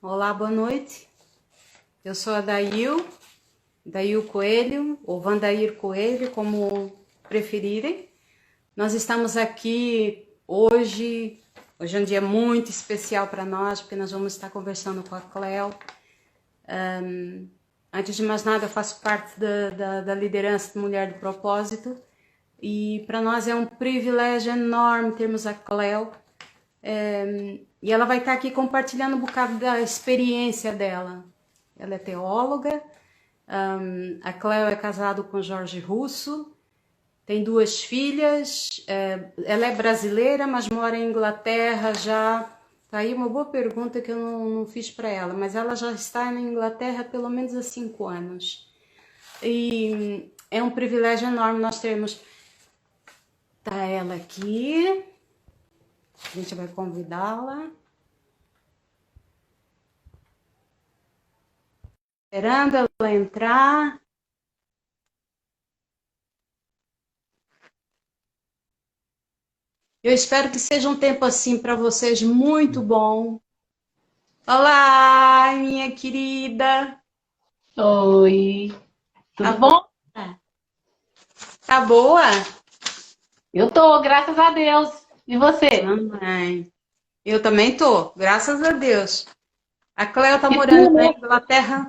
Olá, boa noite. Eu sou a Dail Coelho, ou Vandair Coelho, como preferirem. Nós estamos aqui hoje é um dia muito especial para nós, porque nós vamos estar conversando com a Cleo. Antes de mais nada, eu faço parte da liderança de Mulher do Propósito, e para nós é um privilégio enorme termos a Cleo. E ela vai estar aqui compartilhando um bocado da experiência dela. Ela é teóloga, a Cleo é casada com Jorge Russo, tem duas filhas, ela é brasileira, mas mora em Inglaterra já. Tá aí uma boa pergunta que eu não fiz para ela, mas ela já está na Inglaterra há pelo menos há 5 anos. E é um privilégio enorme nós termos. Tá ela aqui. A gente vai convidá-la. Esperando ela entrar. Eu espero que seja um tempo assim para vocês muito bom. Olá, minha querida. Oi, Tá tudo bom? boa? Tá boa? Eu tô, graças a Deus. E você? Amém. Eu também tô, graças a Deus. A Cleo tá E tu, morando na né? Inglaterra.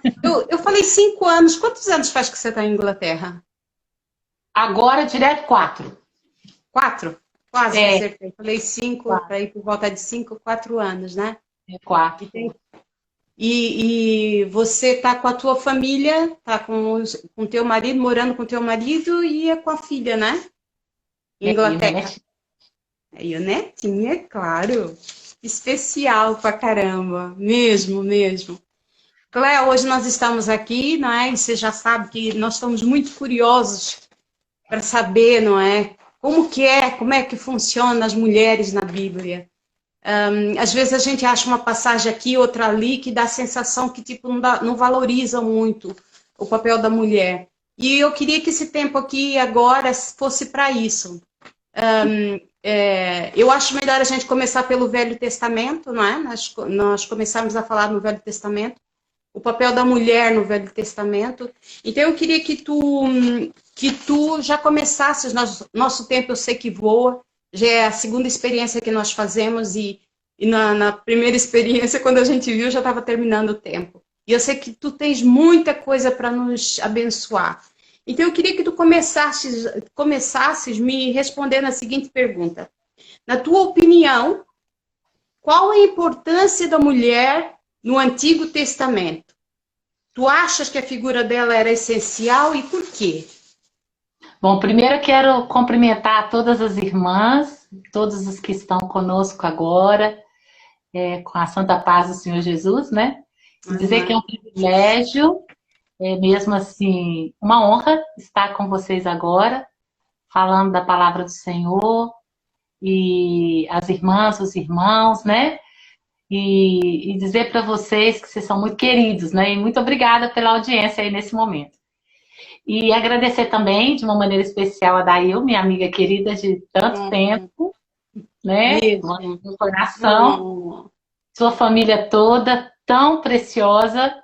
Eu falei 5 anos. Quantos anos faz que você tá em Inglaterra? Agora direto 4. 4? Quase que É, acertei. Falei 5 para 4. ir por volta de 5, 4 anos, né? É 4. E, e você tá com a tua família, tá com teu marido, morando com teu marido e é com a filha, né? Em É, e o meu Inglaterra. netinho. Aí o netinho, é claro. Especial pra caramba. Mesmo, mesmo. Cléo, hoje nós estamos aqui, não é? E você já sabe que nós estamos muito curiosos para saber, não é? Como é que funciona as mulheres na Bíblia. Às vezes a gente acha uma passagem aqui, outra ali, que dá a sensação que tipo, não valoriza muito o papel da mulher. E eu queria que esse tempo aqui agora fosse para isso. Eu acho melhor a gente começar pelo Velho Testamento, não é? Nós começamos a falar no Velho Testamento, o papel da mulher no Velho Testamento. Então eu queria que tu já começasses, nosso tempo eu sei que voa, já é a segunda experiência que nós fazemos e na primeira experiência, quando a gente viu, já estava terminando o tempo. E eu sei que tu tens muita coisa para nos abençoar. Então eu queria que tu começasses me respondendo a seguinte pergunta. Na tua opinião, qual a importância da mulher no Antigo Testamento? Tu achas que a figura dela era essencial e por quê? Bom, primeiro eu quero cumprimentar todas as irmãs, todos os que estão conosco agora, com a santa paz do Senhor Jesus, né? E dizer que é um Amém. privilégio, mesmo assim, uma honra estar com vocês agora, falando da palavra do Senhor, e as irmãs, os irmãos, né? E dizer para vocês que vocês são muito queridos, né? E muito obrigada pela audiência aí nesse momento. E agradecer também, de uma maneira especial, a Dail, minha amiga querida de tanto Hum, tempo, né? mesmo. No coração, Hum, sua família toda, tão preciosa,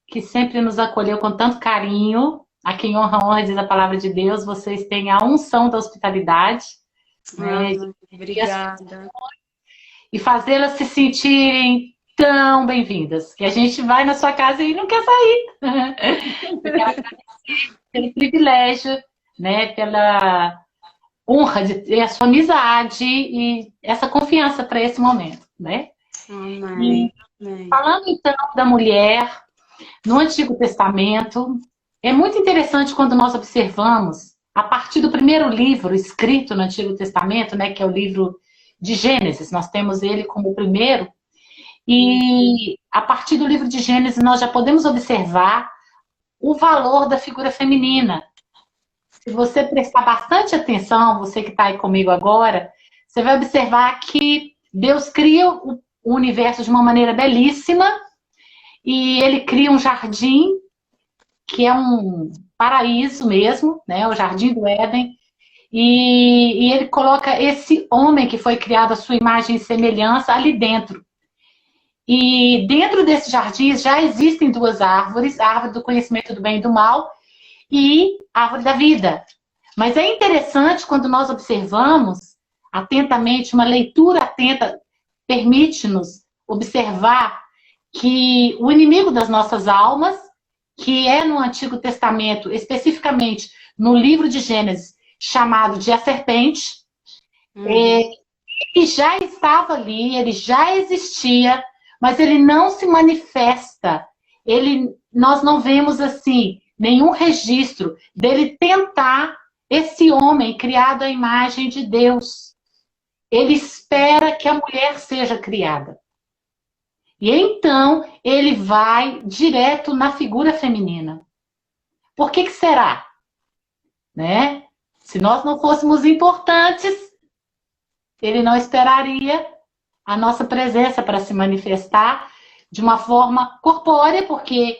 que sempre nos acolheu com tanto carinho. A quem honra, diz a palavra de Deus, vocês têm a unção da hospitalidade, né? obrigada. E fazê-las se sentirem tão bem-vindas, que a gente vai na sua casa e não quer sair. Eu quero agradecer pelo privilégio, né, pela honra de ter a sua amizade e essa confiança para esse momento, né? E Amém. Amém. falando então da mulher no Antigo Testamento, é muito interessante quando nós observamos a partir do primeiro livro escrito no Antigo Testamento, né, que é o livro de Gênesis. Nós temos ele como o primeiro. E a partir do livro de Gênesis nós já podemos observar o valor da figura feminina. Se você prestar bastante atenção, você que está aí comigo agora, você vai observar que Deus cria o universo de uma maneira belíssima e ele cria um jardim que é um paraíso mesmo, né? O Jardim do Éden. E ele coloca esse homem que foi criado à sua imagem e semelhança ali dentro. E dentro desses jardins já existem duas árvores, a árvore do conhecimento do bem e do mal e a árvore da vida. Mas é interessante quando nós observamos atentamente, uma leitura atenta permite-nos observar que o inimigo das nossas almas, que é no Antigo Testamento, especificamente no livro de Gênesis, chamado de a serpente, ele já estava ali, ele já existia, mas ele não se manifesta. Nós não vemos assim nenhum registro dele tentar esse homem criado à imagem de Deus. Ele espera que a mulher seja criada. E então ele vai direto na figura feminina. Por que será? Né? Se nós não fôssemos importantes, ele não esperaria a nossa presença para se manifestar de uma forma corpórea, porque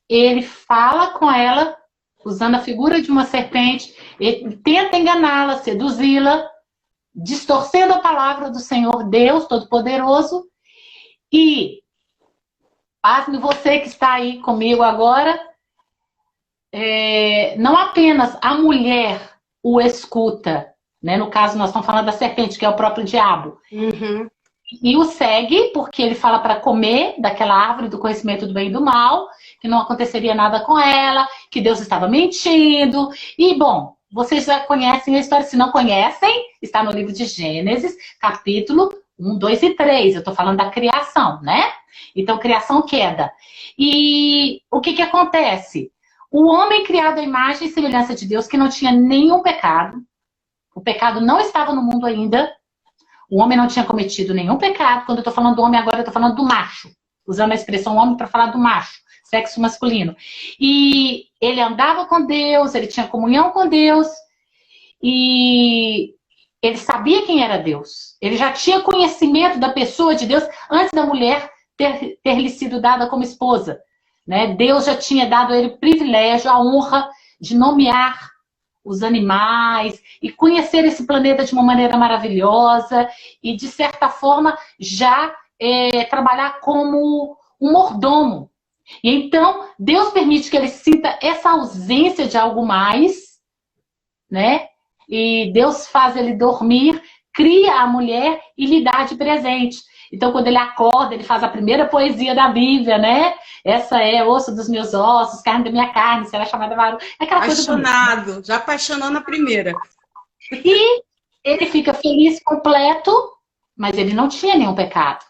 ele fala com ela usando a figura de uma serpente, ele tenta enganá-la, seduzi-la, distorcendo a palavra do Senhor Deus Todo-Poderoso. E, pasme você que está aí comigo agora, não apenas a mulher o escuta, né? No caso nós estamos falando da serpente, que é o próprio diabo. E o segue, porque ele fala para comer daquela árvore do conhecimento do bem e do mal, que não aconteceria nada com ela, que Deus estava mentindo. E, bom, vocês já conhecem a história. Se não conhecem, está no livro de Gênesis, capítulo 1, 2 e 3. Eu estou falando da criação, né? Então, criação, queda. E o que acontece? O homem criado à imagem e semelhança de Deus, que não tinha nenhum pecado. O pecado não estava no mundo ainda. O homem não tinha cometido nenhum pecado. Quando eu estou falando do homem agora, eu estou falando do macho. Usando a expressão homem para falar do macho, sexo masculino. E ele andava com Deus, ele tinha comunhão com Deus. E ele sabia quem era Deus. Ele já tinha conhecimento da pessoa de Deus antes da mulher ter lhe sido dada como esposa. Né? Deus já tinha dado a ele o privilégio, a honra de nomear os animais e conhecer esse planeta de uma maneira maravilhosa e, de certa forma, já trabalhar como um mordomo. E então, Deus permite que ele sinta essa ausência de algo mais, né? E Deus faz ele dormir, cria a mulher e lhe dá de presente. Então, quando ele acorda, ele faz a primeira poesia da Bíblia, né? Essa é osso dos meus ossos, carne da minha carne, será chamada varão. É aquela coisa apaixonado, bonita. Já apaixonou na primeira. E ele fica feliz, completo, mas ele não tinha nenhum pecado,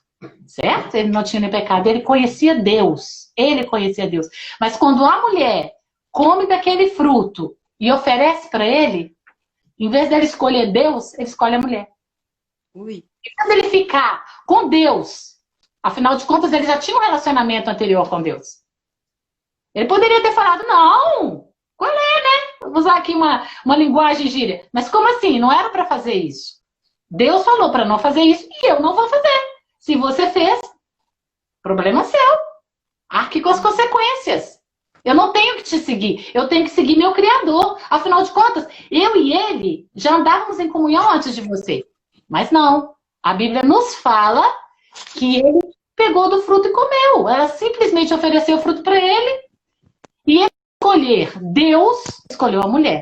certo? Ele não tinha nenhum pecado, ele conhecia Deus. Ele conhecia Deus. Mas quando a mulher come daquele fruto e oferece para ele, em vez dele escolher Deus, ele escolhe a mulher. Ui. E quando ele ficar com Deus, afinal de contas, ele já tinha um relacionamento anterior com Deus. Ele poderia ter falado, não, qual é, né? Vou usar aqui uma linguagem gíria. Mas como assim? Não era para fazer isso. Deus falou para não fazer isso e eu não vou fazer. Se você fez, problema seu. Arque com as consequências. Eu não tenho que te seguir. Eu tenho que seguir meu Criador. Afinal de contas, eu e ele já andávamos em comunhão antes de você. Mas não. A Bíblia nos fala que ele pegou do fruto e comeu. Ela simplesmente ofereceu o fruto para ele. E ele escolher Deus, escolheu a mulher.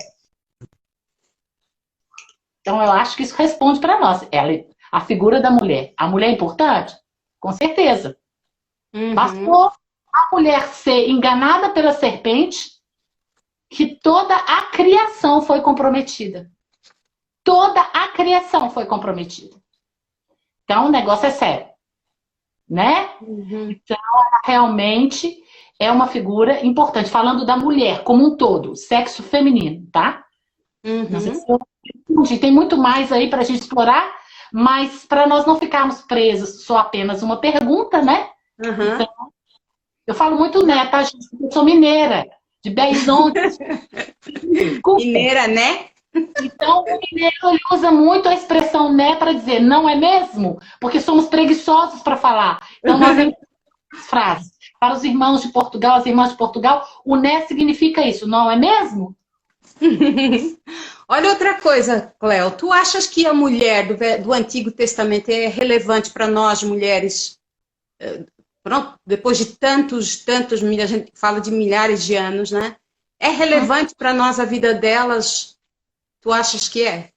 Então eu acho que isso responde para nós. A figura da mulher. A mulher é importante? Com certeza. Bastou a mulher ser enganada pela serpente que toda a criação foi comprometida. Toda a criação foi comprometida. Então, o negócio é sério. Né? Então, ela realmente é uma figura importante. Falando da mulher como um todo, sexo feminino, tá? Não sei se eu... Tem muito mais aí pra gente explorar, mas para nós não ficarmos presos só apenas uma pergunta, né? Então, eu falo muito né, tá, gente? Eu sou mineira, de Belo Horizonte. Mineira, né? Então, o mineiro ele usa muito a expressão né para dizer não é mesmo? Porque somos preguiçosos para falar. Então, nós temos frases. Para os irmãos de Portugal, as irmãs de Portugal, o né significa isso, não é mesmo? Olha outra coisa, Cléo. Tu achas que a mulher do Antigo Testamento é relevante para nós, mulheres, pronto, depois de tantos, a gente fala de milhares de anos, né? É relevante para nós a vida delas? Tu achas que é?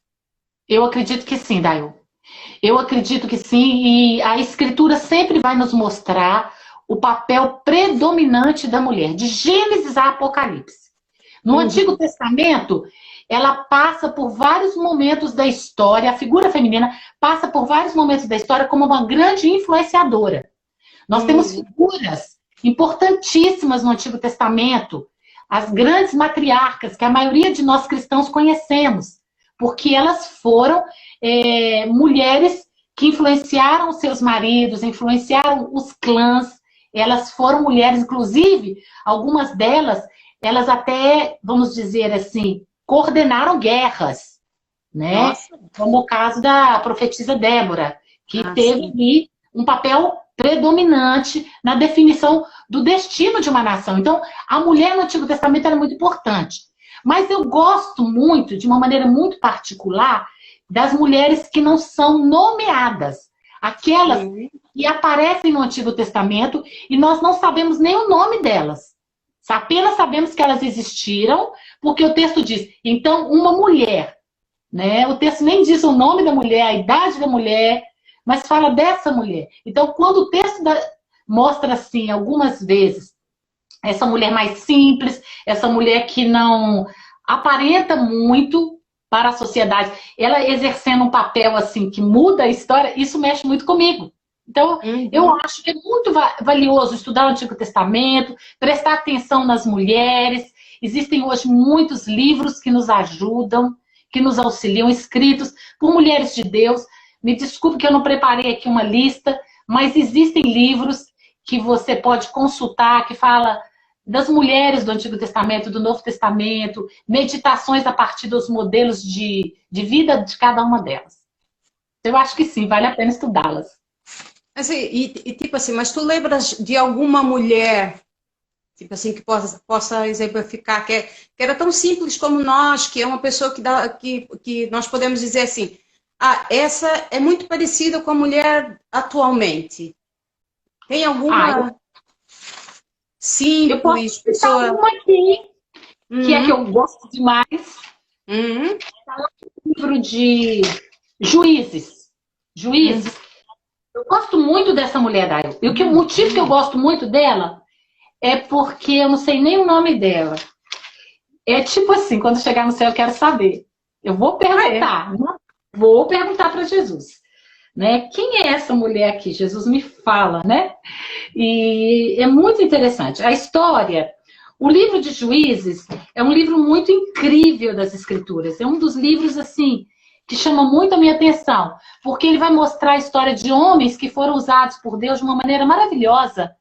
Eu acredito que sim, Dayo. Eu acredito que sim, e a Escritura sempre vai nos mostrar o papel predominante da mulher, de Gênesis a Apocalipse. No Antigo Testamento, ela passa por vários momentos da história, a figura feminina passa por vários momentos da história como uma grande influenciadora. Nós temos figuras importantíssimas no Antigo Testamento, as grandes matriarcas, que a maioria de nós cristãos conhecemos, porque elas foram mulheres que influenciaram seus maridos, influenciaram os clãs, elas foram mulheres, inclusive, algumas delas, elas até, vamos dizer assim, coordenaram guerras, né? Nossa. Como o caso da profetisa Débora, que teve ali um papel predominante na definição do destino de uma nação. Então, a mulher no Antigo Testamento era muito importante. Mas eu gosto muito, de uma maneira muito particular, das mulheres que não são nomeadas. Aquelas que aparecem no Antigo Testamento e nós não sabemos nem o nome delas. Apenas sabemos que elas existiram, porque o texto diz, então, uma mulher. Né? O texto nem diz o nome da mulher, a idade da mulher, mas fala dessa mulher. Então, quando o texto mostra assim, algumas vezes, essa mulher mais simples, essa mulher que não aparenta muito para a sociedade, ela exercendo um papel assim que muda a história, isso mexe muito comigo. Então, eu acho que é muito valioso estudar o Antigo Testamento, prestar atenção nas mulheres. Existem hoje muitos livros que nos ajudam, que nos auxiliam, escritos por mulheres de Deus. Me desculpe que eu não preparei aqui uma lista, mas existem livros que você pode consultar, que fala das mulheres do Antigo Testamento, do Novo Testamento, meditações a partir dos modelos de vida de cada uma delas. Eu acho que sim, vale a pena estudá-las. Assim, tipo assim, mas tu lembras de alguma mulher, tipo assim, que possa exemplificar, que era tão simples como nós, que é uma pessoa que nós podemos dizer assim, essa é muito parecida com a mulher atualmente. Tem alguma simples, eu posso pessoa... uma aqui, que é que eu gosto demais. Livro de Juízes. Eu gosto muito dessa mulher, Dayo. E o motivo que eu gosto muito dela é porque eu não sei nem o nome dela. É tipo assim, quando chegar no céu eu quero saber. Eu vou perguntar. Vou perguntar para Jesus. Né? Quem é essa mulher aqui? Jesus me fala, né? E é muito interessante. A história, o livro de Juízes é um livro muito incrível das Escrituras. É um dos livros, assim, que chama muito a minha atenção, porque ele vai mostrar a história de homens que foram usados por Deus de uma maneira maravilhosa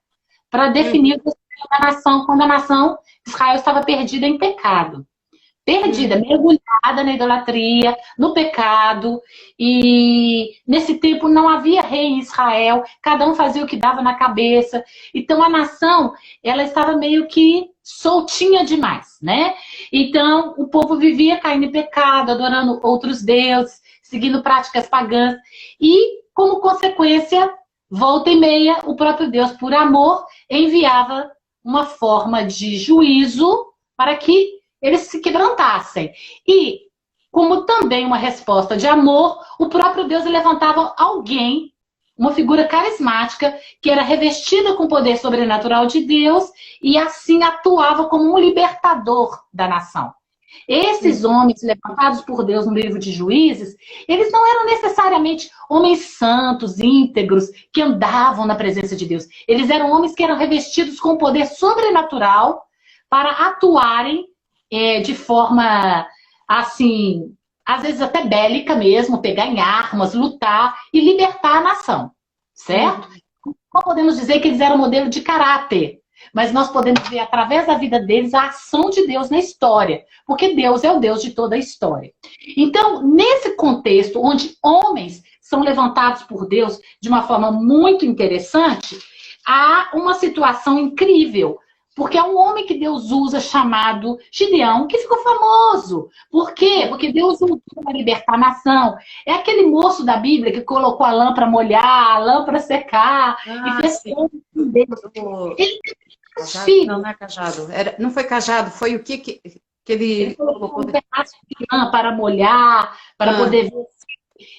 para definir o destino da nação, quando a nação de Israel estava perdida em pecado. Perdida, mergulhada na idolatria, no pecado, e nesse tempo não havia rei em Israel, cada um fazia o que dava na cabeça, então a nação, ela estava meio que soltinha demais, né? Então o povo vivia caindo em pecado, adorando outros deuses, seguindo práticas pagãs, e como consequência, volta e meia, o próprio Deus, por amor, enviava uma forma de juízo para que eles se quebrantassem. E, como também uma resposta de amor, o próprio Deus levantava alguém, uma figura carismática, que era revestida com o poder sobrenatural de Deus e assim atuava como um libertador da nação. Esses homens levantados por Deus no livro de Juízes, eles não eram necessariamente homens santos, íntegros, que andavam na presença de Deus. Eles eram homens que eram revestidos com o poder sobrenatural para atuarem de forma, assim, às vezes até bélica mesmo, pegar em armas, lutar e libertar a nação, certo? Não podemos dizer que eles eram modelo de caráter, mas nós podemos ver através da vida deles a ação de Deus na história, porque Deus é o Deus de toda a história. Então, nesse contexto, onde homens são levantados por Deus de uma forma muito interessante, há uma situação incrível, Porque é um homem que Deus usa chamado Gideão, que ficou famoso. Por quê? Porque Deus usou para libertar a nação. É aquele moço da Bíblia que colocou a lã para molhar, a lã para secar, e fez tudo com Deus. Ele teve cajado? Não, não é cajado. Não foi cajado, foi o que ele colocou um pedaço de lã para molhar, para poder ver se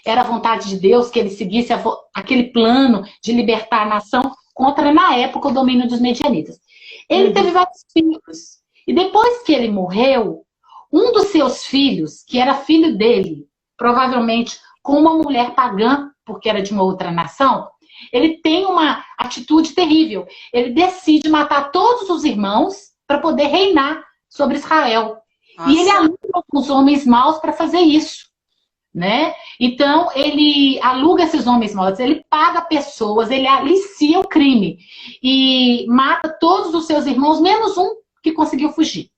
era a vontade de Deus, que ele seguisse aquele plano de libertar a nação contra, na época, o domínio dos medianitas. Ele teve vários filhos. E depois que ele morreu, um dos seus filhos, que era filho dele, provavelmente com uma mulher pagã, porque era de uma outra nação, ele tem uma atitude terrível. Ele decide matar todos os irmãos para poder reinar sobre Israel. Nossa. E ele aluga os homens maus para fazer isso. Né? Então, ele aluga esses homens maus, ele paga pessoas, ele alicia o crime e mata todos os seus irmãos, menos um que conseguiu fugir.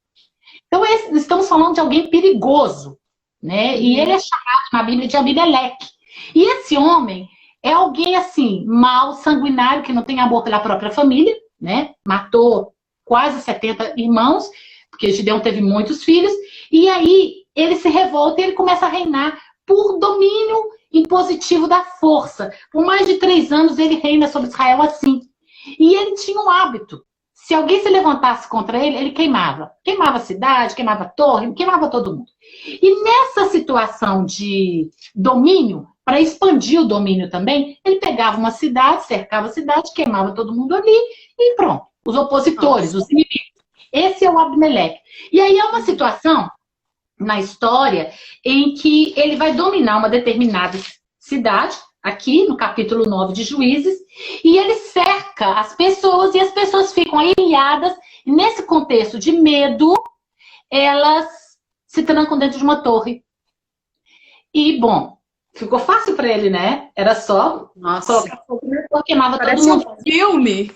Então, estamos falando de alguém perigoso, né? E ele é chamado na Bíblia de Abimeleque. E esse homem é alguém assim, mau, sanguinário, que não tem amor pela própria família, né? Matou quase 70 irmãos, porque Gideão teve muitos filhos, e aí ele se revolta e ele começa a reinar por domínio impositivo da força. Por mais de 3 anos ele reina sobre Israel assim. E ele tinha um hábito. Se alguém se levantasse contra ele, ele queimava. Queimava a cidade, queimava a torre, queimava todo mundo. E nessa situação de domínio, para expandir o domínio também, ele pegava uma cidade, cercava a cidade, queimava todo mundo ali e pronto. Os opositores, os inimigos. Esse é o Abimeleque. E aí é uma situação na história em que ele vai dominar uma determinada cidade, aqui no capítulo 9 de Juízes, e ele cerca as pessoas e as pessoas ficam ilhadas, e nesse contexto de medo, elas se trancam dentro de uma torre. E, bom, ficou fácil para ele, né? Era só colocar fogo na torre, queimava todo mundo. Um filme.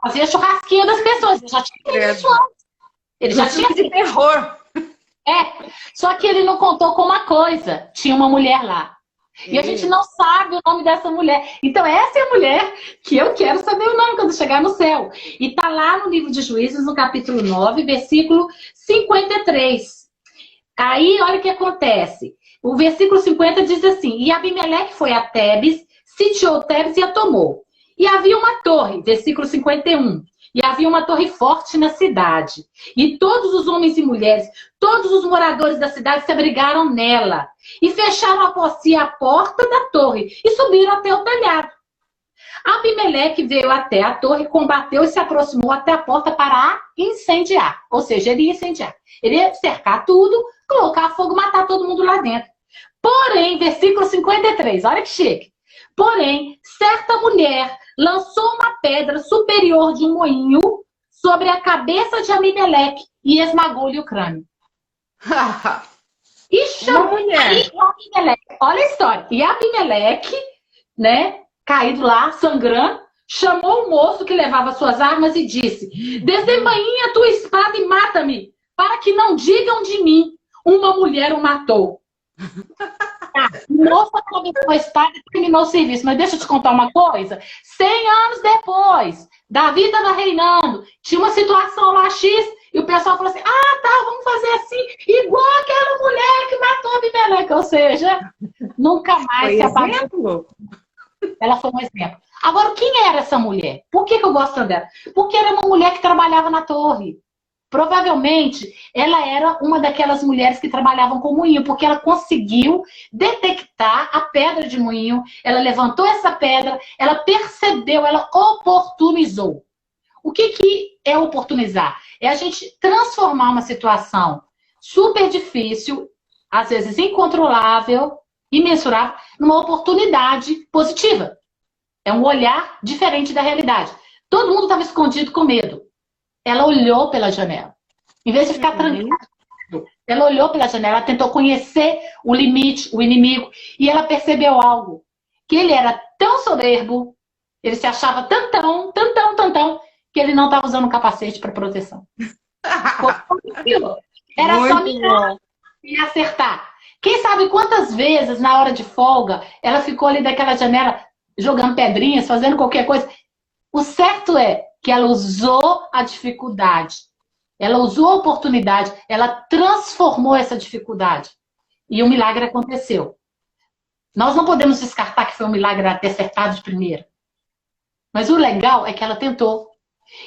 Fazia churrasquinho das pessoas, ele já tinha isso antes. Ele já tinha de terror. Só que ele não contou com uma coisa. Tinha uma mulher lá. E a gente não sabe o nome dessa mulher. Então essa é a mulher que eu quero saber o nome quando chegar no céu. E tá lá no livro de Juízes, no capítulo 9, versículo 53. Aí, olha o que acontece. O versículo 50 diz assim: E Abimeleque foi a Tebes, sitiou Tebes e a tomou. E havia uma torre, versículo 51. E havia uma torre forte na cidade. E todos os homens e mulheres, todos os moradores da cidade se abrigaram nela. E fecharam após si a porta da torre e subiram até o telhado. Abimeleque veio até a torre, combateu e se aproximou até a porta para a incendiar. Ou seja, ele ia incendiar. Ele ia cercar tudo, colocar fogo, matar todo mundo lá dentro. Porém, versículo 53, olha que chique. Porém, certa mulher lançou uma pedra superior de um moinho sobre a cabeça de Abimeleque e esmagou-lhe o crânio. E chamou Abimeleque. Olha a história. E Abimeleque, né, caído lá, sangrando, chamou o moço que levava suas armas e disse: Desembainha a tua espada e mata-me, para que não digam de mim, uma mulher o matou. O moço atravessou a espada e terminou o serviço. Mas deixa eu te contar uma coisa. 100 anos depois, Davi estava reinando, tinha uma situação lá X, e o pessoal falou assim: ah, tá, vamos fazer assim, igual aquela mulher que matou Abimeleque. Ou seja, nunca mais se apagou. Ela foi um exemplo. Agora, quem era essa mulher? Por que eu gosto dela? Porque era uma mulher que trabalhava na torre. Provavelmente, ela era uma daquelas mulheres que trabalhavam com moinho, porque ela conseguiu detectar a pedra de moinho, ela levantou essa pedra, ela percebeu, ela oportunizou. O que é oportunizar? É a gente transformar uma situação super difícil, às vezes incontrolável, imensurável, numa oportunidade positiva. É um olhar diferente da realidade. Todo mundo estava escondido com medo. Ela olhou pela janela. Em vez de ficar trancada, ela olhou pela janela, ela tentou conhecer o limite, o inimigo, e ela percebeu algo. Que ele era tão soberbo, ele se achava tantão, que ele não estava usando um capacete para proteção. Era muito só mirar e acertar. Quem sabe quantas vezes, na hora de folga, ela ficou ali daquela janela, jogando pedrinhas, fazendo qualquer coisa. O certo é que ela usou a dificuldade. Ela usou a oportunidade, ela transformou essa dificuldade. E o milagre aconteceu. Nós não podemos descartar que foi um milagre ela ter acertado de primeira. Mas o legal é que ela tentou.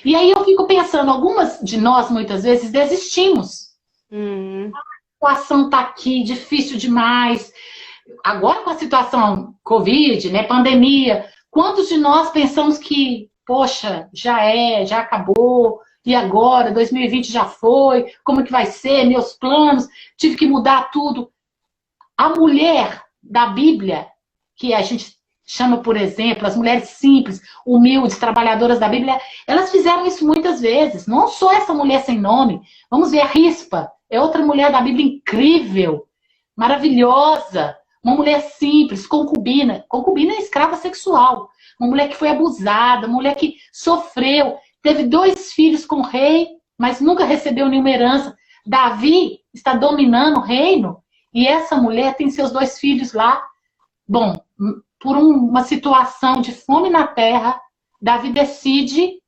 E aí eu fico pensando, algumas de nós, muitas vezes, desistimos. A situação está aqui, difícil demais. Agora com a situação Covid, né, pandemia, quantos de nós pensamos que, poxa, já acabou, e agora, 2020 já foi, como que vai ser, meus planos, tive que mudar tudo. A mulher da Bíblia, que a gente chama, por exemplo, as mulheres simples, humildes, trabalhadoras da Bíblia, elas fizeram isso muitas vezes. Não só essa mulher sem nome. Vamos ver a Rispa, é outra mulher da Bíblia incrível, maravilhosa, uma mulher simples, concubina. Concubina é escrava sexual. Uma mulher que foi abusada, uma mulher que sofreu, teve 2 filhos com o rei, mas nunca recebeu nenhuma herança. Davi está dominando o reino e essa mulher tem seus 2 filhos lá. Bom, por uma situação de fome na terra, Davi decide,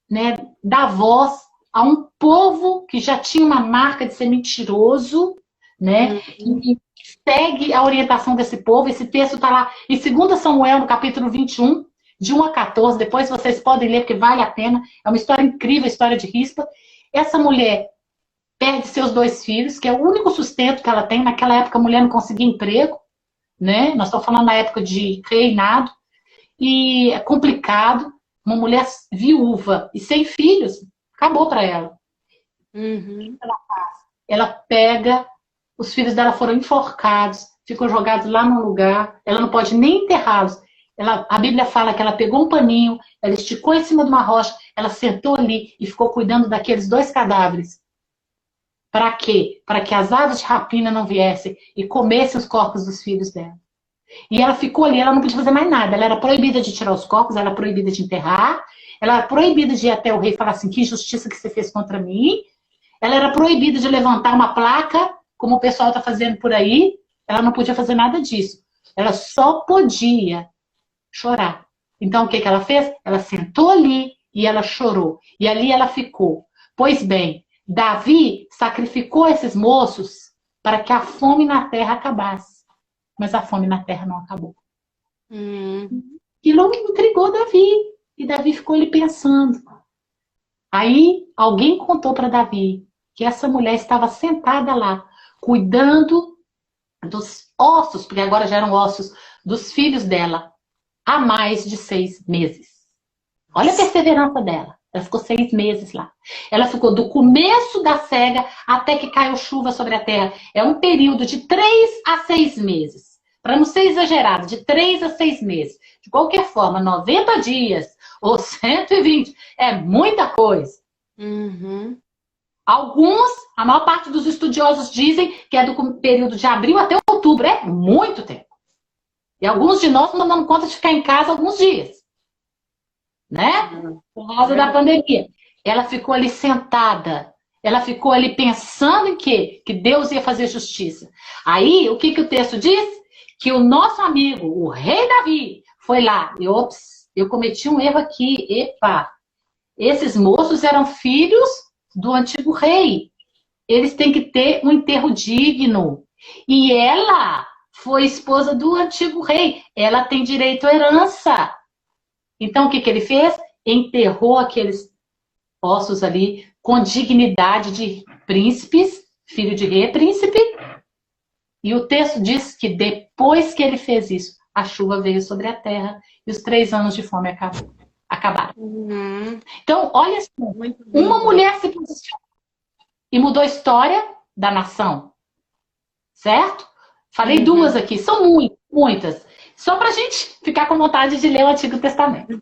né, dar voz a um povo que já tinha uma marca de ser mentiroso, né? E segue a orientação desse povo. Esse texto está lá em 2 Samuel, no capítulo 21, de 1 a 14. Depois vocês podem ler, porque vale a pena. É uma história incrível, a história de Rispa. Essa mulher perde seus 2 filhos, que é o único sustento que ela tem. Naquela época a mulher não conseguia emprego, né? Nós estamos falando na época de reinado. E é complicado. Uma mulher viúva e sem filhos, acabou para ela. Ela pega, os filhos dela foram enforcados, ficam jogados lá num lugar, ela não pode nem enterrá-los. A Bíblia fala que ela pegou um paninho, ela esticou em cima de uma rocha, ela sentou ali e ficou cuidando daqueles 2 cadáveres. Para quê? Para que as aves de rapina não viessem e comessem os corpos dos filhos dela. E ela ficou ali, ela não podia fazer mais nada. Ela era proibida de tirar os corpos, ela era proibida de enterrar, ela era proibida de ir até o rei e falar assim, que injustiça que você fez contra mim. Ela era proibida de levantar uma placa, como o pessoal está fazendo por aí. Ela não podia fazer nada disso. Ela só podia chorar. Então, o que ela fez? Ela sentou ali e ela chorou. E ali ela ficou. Pois bem, Davi sacrificou esses moços para que a fome na terra acabasse. Mas a fome na terra não acabou. E logo intrigou Davi. E Davi ficou ali pensando. Aí alguém contou para Davi que essa mulher estava sentada lá, cuidando dos ossos, porque agora já eram ossos, dos filhos dela, há mais de 6 meses. Olha a perseverança dela. Ela ficou 6 meses lá. Ela ficou do começo da cega até que caiu chuva sobre a terra. É um período de 3 a 6 meses. Para não ser exagerado, de 3 a 6 meses. De qualquer forma, 90 dias ou 120 é muita coisa. Alguns, a maior parte dos estudiosos dizem que é do período de abril até outubro. É muito tempo. E alguns de nós não damos conta de ficar em casa alguns dias. Né? Por causa da pandemia. Ela ficou ali sentada. Ela ficou ali pensando em quê? Que Deus ia fazer justiça. Aí, o que o texto diz? Que o nosso amigo, o rei Davi, foi lá. E, ops, eu cometi um erro aqui. Epa! Esses moços eram filhos do antigo rei. Eles têm que ter um enterro digno. E ela foi esposa do antigo rei. Ela tem direito à herança. Então, o que ele fez? Enterrou aqueles ossos ali com dignidade de príncipes, filho de rei, príncipe. E o texto diz que depois que ele fez isso, a chuva veio sobre a terra e os 3 anos de fome acabaram. Então, olha só, uma mulher se posicionou e mudou a história da nação. Certo? Falei 2 aqui, são muitas. Só para a gente ficar com vontade de ler o Antigo Testamento.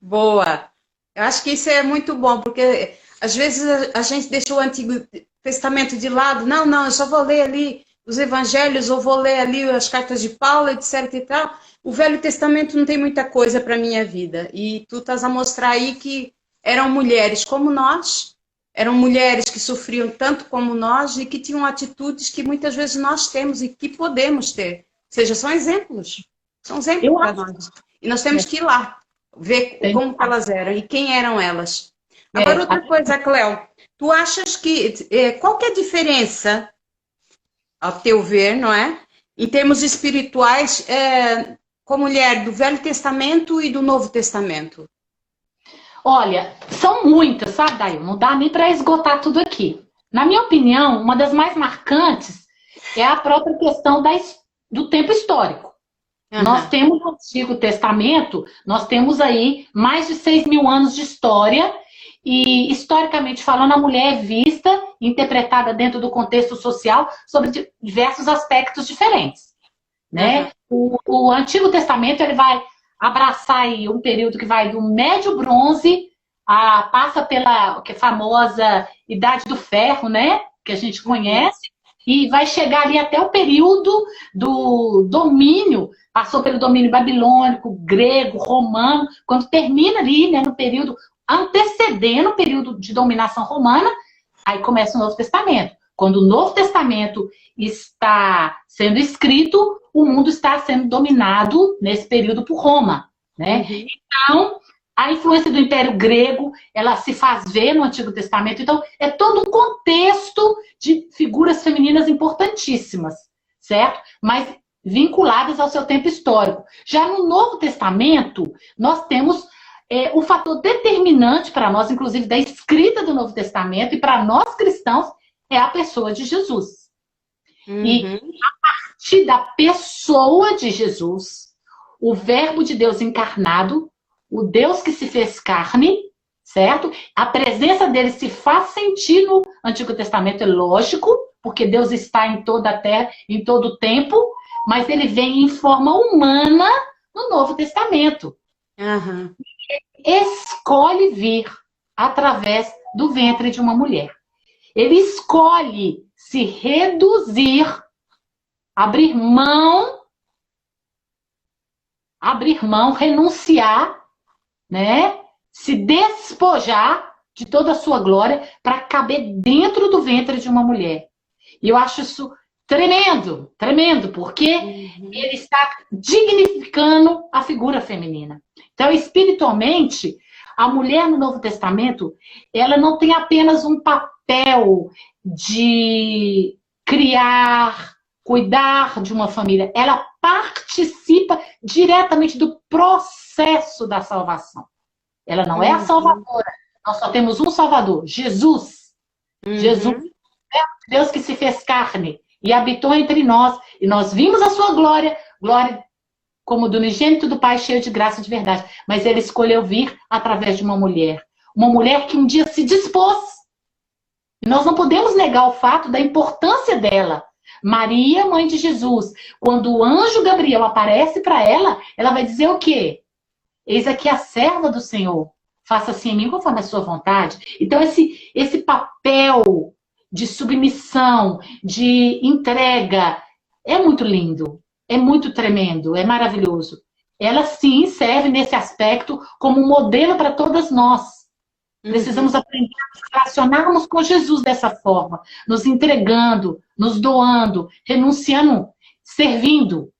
Boa! Eu acho que isso é muito bom, porque às vezes a gente deixa o Antigo Testamento de lado. Não, eu só vou ler ali os evangelhos, ou vou ler ali as cartas de Paulo, etc e tal. O Velho Testamento não tem muita coisa para a minha vida. E tu estás a mostrar aí que eram mulheres como nós, eram mulheres que sofriam tanto como nós e que tinham atitudes que muitas vezes nós temos e que podemos ter. Ou seja, são exemplos. São exemplos para nós. E nós temos que ir lá. ver Tem- como que elas eram e quem eram elas. Agora, outra a- coisa, Cléo, tu achas que, qual que é a diferença, ao teu ver, não é? Em termos espirituais, com a mulher do Velho Testamento e do Novo Testamento? Olha, são muitas, sabe, Daí? Não dá nem para esgotar tudo aqui. Na minha opinião, uma das mais marcantes é a própria questão do tempo histórico. Nós Aham. temos no Antigo Testamento, nós temos aí mais de 6.000 anos de história, e historicamente falando, a mulher é vista, interpretada dentro do contexto social sobre diversos aspectos diferentes, Aham. né? O Antigo Testamento ele vai abraçar aí um período que vai do Médio Bronze, passa pela que é famosa Idade do Ferro, né? Que a gente Uhum. conhece, e vai chegar ali até o período do domínio, passou pelo domínio babilônico, grego, romano, quando termina ali, né, no período antecedendo o período de dominação romana, aí começa o Novo Testamento. Quando o Novo Testamento está sendo escrito, o mundo está sendo dominado nesse período por Roma, né? Uhum. Então, a influência do Império Grego, ela se faz ver no Antigo Testamento. Então, é todo um contexto de figuras femininas importantíssimas, certo? Mas vinculadas ao seu tempo histórico. Já no Novo Testamento, nós temos o fator determinante para nós, inclusive da escrita do Novo Testamento, e para nós cristãos, é a pessoa de Jesus. E Uhum. a partir da pessoa de Jesus, o Verbo de Deus encarnado, o Deus que se fez carne, certo? A presença dele se faz sentir no Antigo Testamento, é lógico, porque Deus está em toda a terra, em todo o tempo, mas ele vem em forma humana no Novo Testamento. Aham. Escolhe vir através do ventre de uma mulher. Ele escolhe se reduzir, abrir mão, renunciar, né? Se despojar de toda a sua glória para caber dentro do ventre de uma mulher. E eu acho isso tremendo, tremendo, porque Uhum. ele está dignificando a figura feminina. Então, espiritualmente, a mulher no Novo Testamento, ela não tem apenas um papel de criar, cuidar de uma família, ela participa diretamente do processo da salvação. Ela não é a Uhum. salvadora, nós só temos um salvador, Jesus. Jesus, Uhum. Deus que se fez carne e habitou entre nós, e nós vimos a sua glória, glória como do unigênito do Pai, cheio de graça e de verdade. Mas ele escolheu vir através de uma mulher que um dia se dispôs. E nós não podemos negar o fato da importância dela. Maria, mãe de Jesus, quando o anjo Gabriel aparece para ela, ela vai dizer o quê? Eis aqui a serva do Senhor. Faça assim em mim conforme a sua vontade. Então, esse papel de submissão, de entrega, é muito lindo, é muito tremendo, é maravilhoso. Ela sim serve nesse aspecto como um modelo para todas nós. Uhum. Precisamos aprender a nos relacionarmos com Jesus dessa forma, nos entregando, nos doando, renunciando, servindo,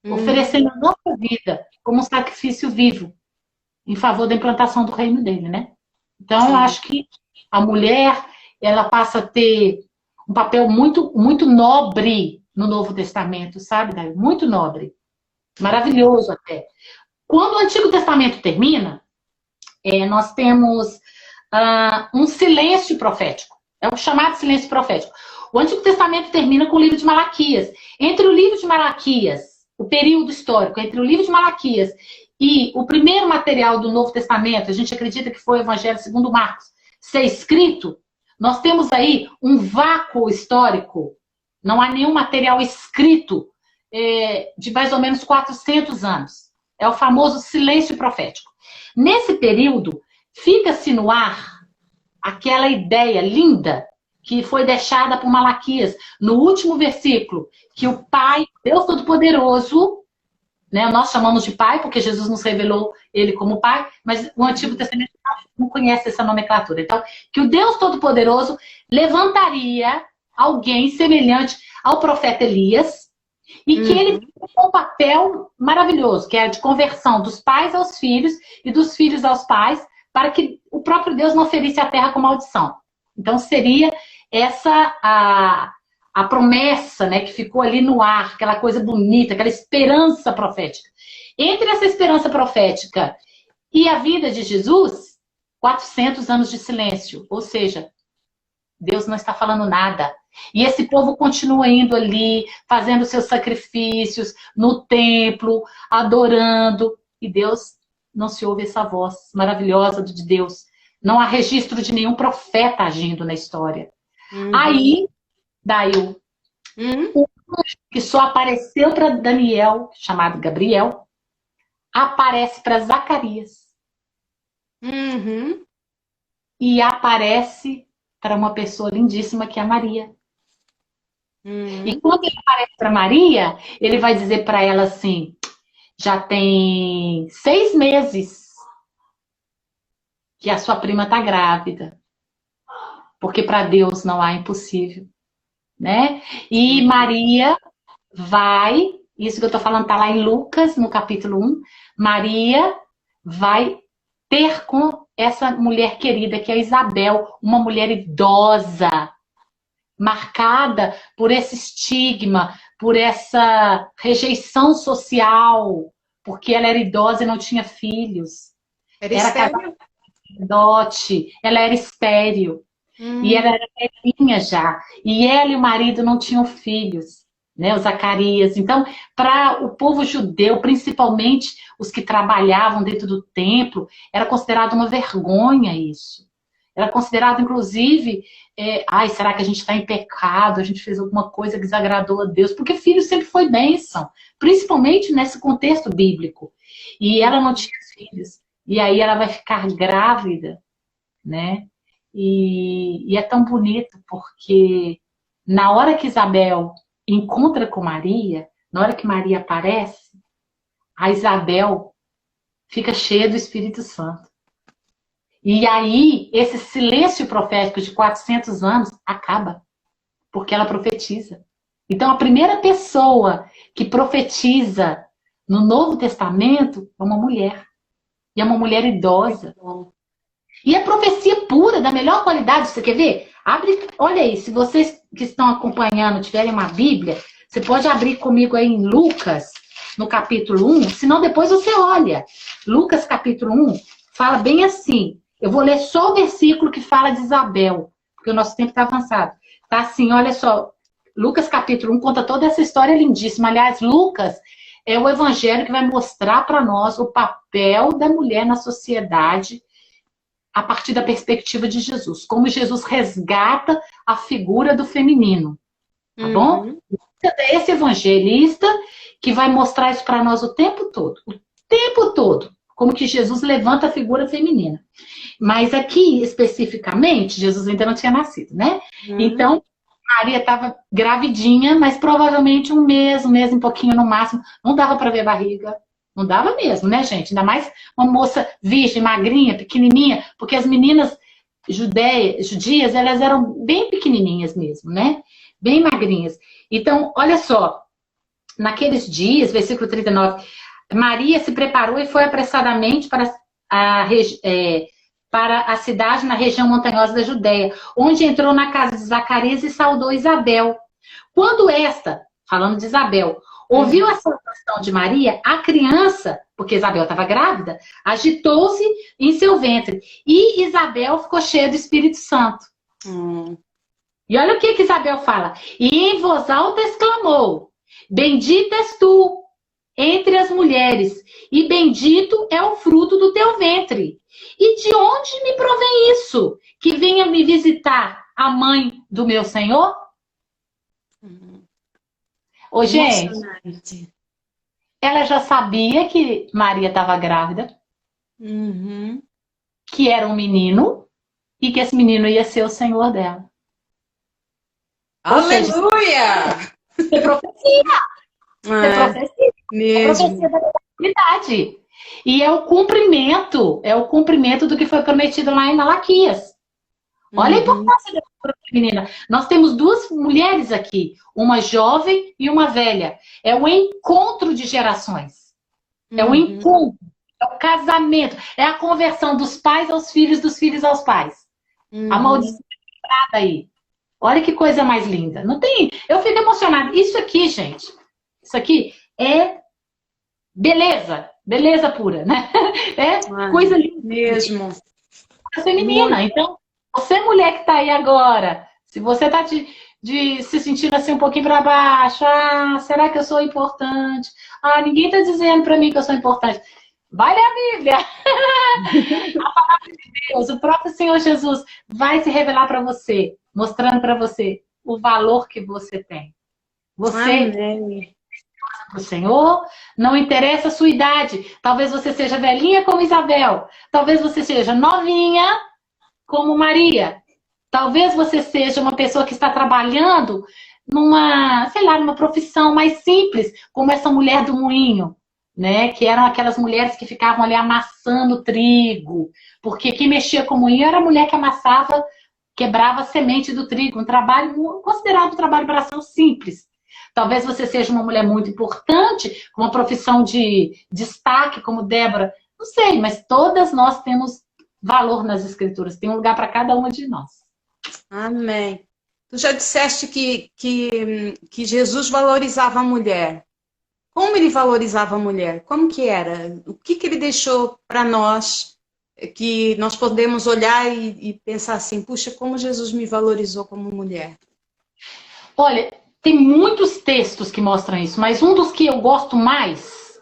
Uhum. oferecendo a nossa vida como um sacrifício vivo em favor da implantação do reino dele, né? Então, eu Sim. acho que a mulher, ela passa a ter um papel muito, muito nobre no Novo Testamento, sabe, Daí? Muito nobre. Maravilhoso até. Quando o Antigo Testamento termina, nós temos um silêncio profético. É o chamado silêncio profético. O Antigo Testamento termina com o livro de Malaquias. Entre o livro de Malaquias, o período histórico, entre o livro de Malaquias e o primeiro material do Novo Testamento, a gente acredita que foi o Evangelho segundo Marcos, ser escrito, nós temos aí um vácuo histórico. Não há nenhum material escrito de mais ou menos 400 anos. É o famoso silêncio profético. Nesse período, fica-se no ar aquela ideia linda que foi deixada por Malaquias no último versículo, que o Pai, Deus Todo-Poderoso, né, nós chamamos de Pai porque Jesus nos revelou ele como Pai, mas o Antigo Uhum. Testamento não conhece essa nomenclatura. Então, que o Deus Todo-Poderoso levantaria alguém semelhante ao profeta Elias, E que ele tem um papel maravilhoso, que é de conversão dos pais aos filhos e dos filhos aos pais, para que o próprio Deus não ferisse a terra com maldição. Então seria essa a promessa, né, que ficou ali no ar, aquela coisa bonita, aquela esperança profética. Entre essa esperança profética e a vida de Jesus, 400 anos de silêncio, ou seja, Deus não está falando nada. E esse povo continua indo ali, fazendo seus sacrifícios no templo, adorando. E Deus, não se ouve essa voz maravilhosa de Deus. Não há registro de nenhum profeta agindo na história. Aí, daí o anjo que só apareceu para Daniel, chamado Gabriel, aparece para Zacarias. E aparece para uma pessoa lindíssima que é a Maria. E quando ele aparece para Maria, ele vai dizer para ela assim, já tem 6 meses que a sua prima está grávida. Porque para Deus não há impossível. Né? E Maria vai, isso que eu estou falando está lá em Lucas, no capítulo 1, Maria vai ter com essa mulher querida, que é Isabel, uma mulher idosa, marcada por esse estigma, por essa rejeição social, porque ela era idosa e não tinha filhos. Era casada com dote, ela era estéril. E ela era velhinha já. E ela e o marido não tinham filhos, né? O Zacarias. Então, para o povo judeu, principalmente os que trabalhavam dentro do templo, era considerado uma vergonha isso. Era considerado, inclusive, será que a gente está em pecado? A gente fez alguma coisa que desagradou a Deus? Porque filho sempre foi bênção, principalmente nesse contexto bíblico. E ela não tinha filhos. E aí ela vai ficar grávida, né? E é tão bonito porque na hora que Isabel encontra com Maria, na hora que Maria aparece, a Isabel fica cheia do Espírito Santo. E aí esse silêncio profético de 400 anos acaba, porque ela profetiza. Então a primeira pessoa que profetiza no Novo Testamento é uma mulher. E é uma mulher idosa. E é profecia pura, da melhor qualidade. Você quer ver? Abre, olha aí, se vocês que estão acompanhando tiverem uma Bíblia, você pode abrir comigo aí em Lucas, no capítulo 1, senão depois você olha. Lucas, capítulo 1, fala bem assim. Eu vou ler só o versículo que fala de Isabel, porque o nosso tempo está avançado. Tá assim, olha só. Lucas, capítulo 1, conta toda essa história lindíssima. Aliás, Lucas é o evangelho que vai mostrar para nós o papel da mulher na sociedade, a partir da perspectiva de Jesus. Como Jesus resgata a figura do feminino. Tá bom? É esse evangelista que vai mostrar isso para nós o tempo todo. O tempo todo. Como que Jesus levanta a figura feminina. Mas aqui, especificamente, Jesus ainda não tinha nascido, né? Então, Maria estava gravidinha, mas provavelmente um mês e pouquinho no máximo. Não dava para ver barriga. Não dava mesmo, né, gente? Ainda mais uma moça virgem, magrinha, pequenininha, porque as meninas judias, elas eram bem pequenininhas mesmo, né? Bem magrinhas. Então, olha só, naqueles dias, versículo 39, Maria se preparou e foi apressadamente para a cidade na região montanhosa da Judéia, onde entrou na casa de Zacarias e saudou Isabel. Quando esta, falando de Isabel, ouviu a saudação de Maria, a criança, porque Isabel estava grávida, agitou-se em seu ventre. E Isabel ficou cheia do Espírito Santo. E olha o que Isabel fala. E em voz alta exclamou: bendita és tu entre as mulheres, e bendito é o fruto do teu ventre. E de onde me provém isso? Que venha me visitar a mãe do meu Senhor? Ô, gente, ela já sabia que Maria estava grávida, que era um menino, e que esse menino ia ser o Senhor dela. Aleluia! É profecia! É profecia. É profecia da verdade. E é o cumprimento do que foi prometido lá em Malaquias. Olha a Uhum. importância da figura feminina. Nós temos duas mulheres aqui, uma jovem e uma velha. É o encontro de gerações. É o Uhum. encontro, é o casamento, é a conversão dos pais aos filhos, dos filhos aos pais. A Uhum. maldição aí. Olha que coisa mais linda. Não tem. Eu fico emocionada. Isso aqui, gente, isso aqui é beleza. Beleza pura, né? É Ai, coisa linda mesmo. Muito. feminina. Então, você, mulher que está aí agora, se você está se sentindo assim um pouquinho para baixo, ah, será que eu sou importante? Ah, ninguém está dizendo para mim que eu sou importante. Vai ler a Bíblia. Deus, o próprio Senhor Jesus vai se revelar para você, mostrando para você o valor que você tem. Você, Amém. para o Senhor, não interessa a sua idade. Talvez você seja velhinha como Isabel. Talvez você seja novinha como Maria. Talvez você seja uma pessoa que está trabalhando numa, sei lá, numa profissão mais simples, como essa mulher do moinho, né? Que eram aquelas mulheres que ficavam ali amassando trigo, porque quem mexia com o moinho era a mulher que amassava, quebrava a semente do trigo, um trabalho considerado um trabalho braçal simples. Talvez você seja uma mulher muito importante, com uma profissão de destaque, como Débora. Não sei, mas todas nós temos valor nas escrituras, tem um lugar para cada uma de nós. Amém. Tu já disseste que Jesus valorizava a mulher. Como ele valorizava a mulher? Como que era? O que que ele deixou para nós que nós podemos olhar e pensar assim, puxa, como Jesus me valorizou como mulher? Olha, tem muitos textos que mostram isso, mas um dos que eu gosto mais,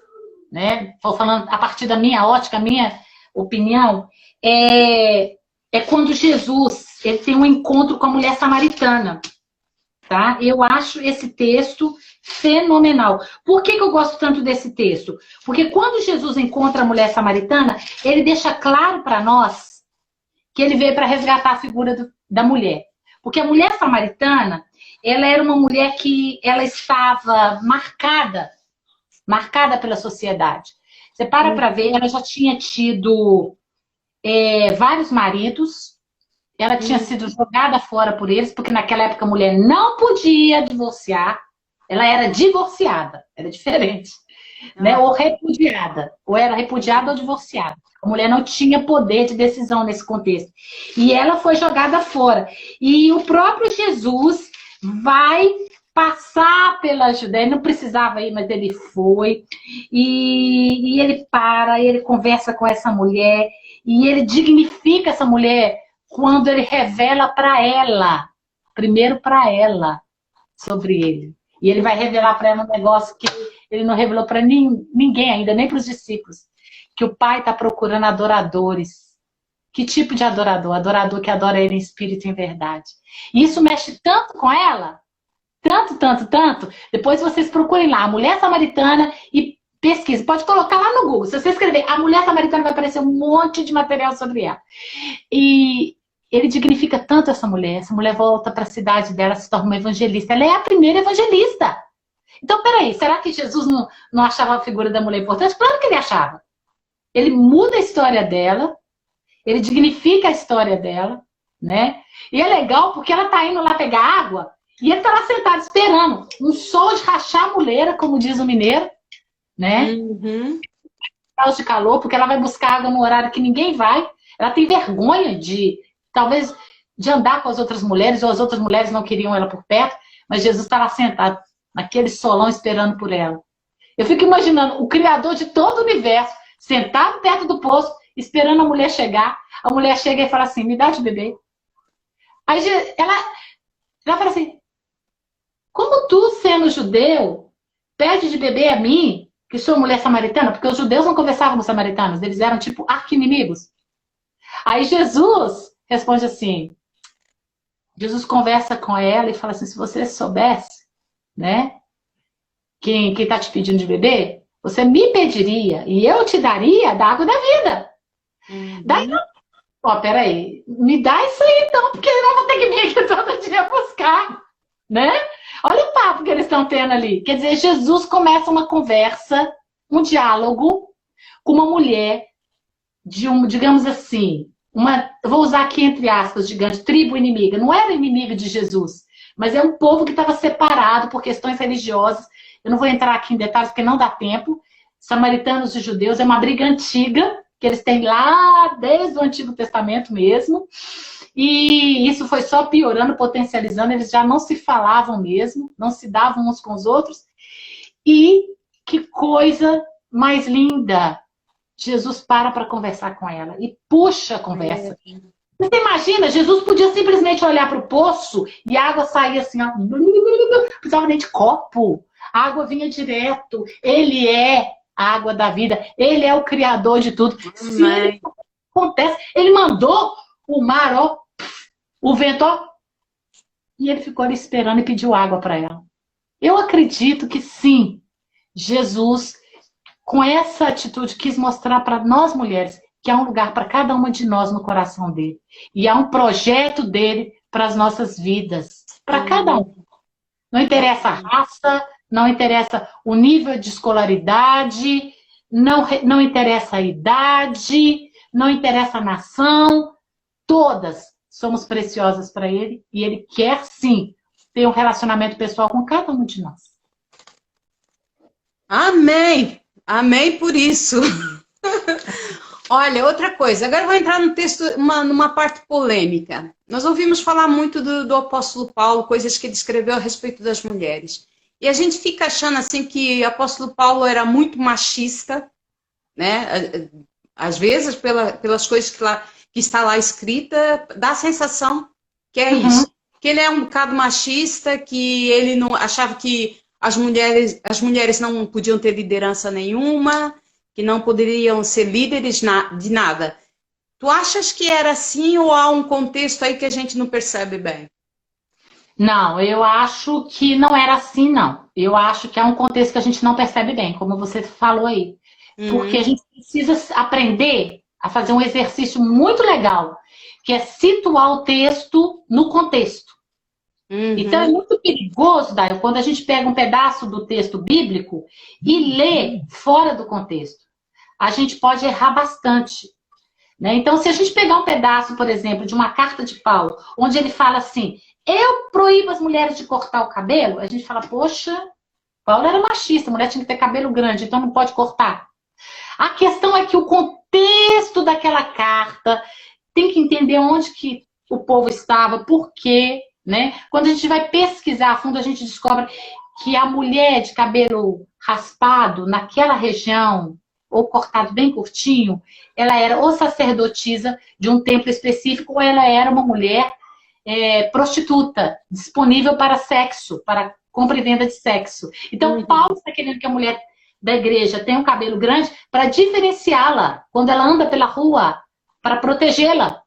né, tô falando a partir da minha ótica, a minha opinião, é quando Jesus ele tem um encontro com a mulher samaritana, tá? Eu acho esse texto fenomenal. Por que eu gosto tanto desse texto? Porque quando Jesus encontra a mulher samaritana, ele deixa claro para nós que ele veio para resgatar a figura da mulher. Porque a mulher samaritana, ela era uma mulher que ela estava marcada pela sociedade. Você para ver, ela já tinha tido vários maridos, ela tinha sido jogada fora por eles, porque naquela época a mulher não podia divorciar, ela era divorciada, era diferente, né? Ou repudiada, ou era repudiada ou divorciada. A mulher não tinha poder de decisão nesse contexto. E ela foi jogada fora. E o próprio Jesus vai passar pela Judéia, ele não precisava ir, mas ele foi. E ele para, ele conversa com essa mulher, e ele dignifica essa mulher quando ele revela para ela, primeiro para ela, sobre ele. E ele vai revelar para ela um negócio que ele não revelou para ninguém ainda, nem para os discípulos. Que o Pai está procurando adoradores. Que tipo de adorador? Adorador que adora ele em espírito e em verdade. E isso mexe tanto com ela, tanto, tanto, tanto. Depois vocês procurem lá, a mulher samaritana, e pesquisem. Pode colocar lá no Google. Se você escrever a mulher samaritana, vai aparecer um monte de material sobre ela. E ele dignifica tanto essa mulher volta para a cidade dela, se torna uma evangelista. Ela é a primeira evangelista. Então, peraí, será que Jesus não achava a figura da mulher importante? Claro que ele achava. Ele muda a história dela, ele dignifica a história dela, né? E é legal porque ela tá indo lá pegar água e ele tá lá sentado esperando. Um sol de rachar a muleira, como diz o mineiro, né? De calor, porque ela vai buscar água no horário que ninguém vai. Ela tem vergonha talvez, de andar com as outras mulheres, ou as outras mulheres não queriam ela por perto, mas Jesus está lá sentado, naquele solão, esperando por ela. Eu fico imaginando o Criador de todo o universo, sentado perto do poço, esperando a mulher chegar. A mulher chega e fala assim, me dá de beber. Aí ela fala assim, como tu, sendo judeu, pede de beber a mim, que sou mulher samaritana? Porque os judeus não conversavam com os samaritanos, eles eram tipo arqui-inimigos. Aí Jesus responde assim, Jesus conversa com ela e fala assim, se você soubesse, né, quem tá te pedindo de beber, você me pediria e eu te daria da água da vida. Daí, peraí, me dá isso aí então, porque eu vou ter que vir aqui todo dia buscar, né? Olha o papo que eles estão tendo ali. Quer dizer, Jesus começa uma conversa, um diálogo com uma mulher de digamos assim, eu vou usar aqui entre aspas, gigante, tribo inimiga. Não era inimiga de Jesus, mas é um povo que estava separado por questões religiosas. Eu não vou entrar aqui em detalhes porque não dá tempo. Samaritanos e judeus é uma briga antiga, que eles têm lá desde o Antigo Testamento mesmo. E isso foi só piorando, potencializando. Eles já não se falavam mesmo, não se davam uns com os outros. E que coisa mais linda! Jesus para conversar com ela e puxa a conversa. Você imagina, Jesus podia simplesmente olhar para o poço e a água saía assim, ó, não precisava nem de copo. A água vinha direto. Ele é a água da vida. Ele é o criador de tudo. Se ele acontece, ele mandou o mar, ó, o vento, ó, e ele ficou ali esperando e pediu água para ela. Eu acredito que sim, Jesus, com essa atitude, quis mostrar para nós mulheres que há um lugar para cada uma de nós no coração dele. E há um projeto dele para as nossas vidas. Para cada um. Não interessa a raça, não interessa o nível de escolaridade, não interessa a idade, não interessa a nação. Todas somos preciosas para ele e ele quer, sim, ter um relacionamento pessoal com cada um de nós. Amém! Amém por isso. Olha, outra coisa, agora eu vou entrar no texto, numa parte polêmica. Nós ouvimos falar muito do apóstolo Paulo, coisas que ele escreveu a respeito das mulheres. E a gente fica achando assim que o apóstolo Paulo era muito machista, né? Às vezes, pelas coisas que está lá escrita, dá a sensação que é isso. Que ele é um bocado machista, que ele não achava que as mulheres não podiam ter liderança nenhuma, que não poderiam ser líderes de nada. Tu achas que era assim ou há um contexto aí que a gente não percebe bem? Não, eu acho que não era assim, não. Eu acho que é um contexto que a gente não percebe bem, como você falou aí. Porque a gente precisa aprender a fazer um exercício muito legal, que é situar o texto no contexto. Então é muito perigoso, Daio, quando a gente pega um pedaço do texto bíblico e lê fora do contexto. A gente pode errar bastante. Né? Então, se a gente pegar um pedaço, por exemplo, de uma carta de Paulo, onde ele fala assim, eu proíbo as mulheres de cortar o cabelo, a gente fala, poxa, Paulo era machista, a mulher tinha que ter cabelo grande, então não pode cortar. A questão é que o contexto daquela carta tem que entender onde que o povo estava, por quê, né? Quando a gente vai pesquisar a fundo, a gente descobre que a mulher de cabelo raspado naquela região, ou cortado bem curtinho, ela era ou sacerdotisa de um templo específico, ou ela era uma mulher prostituta, disponível para sexo, para compra e venda de sexo. Então, Paulo está querendo que a mulher da igreja tenha um cabelo grande para diferenciá-la quando ela anda pela rua, para protegê-la,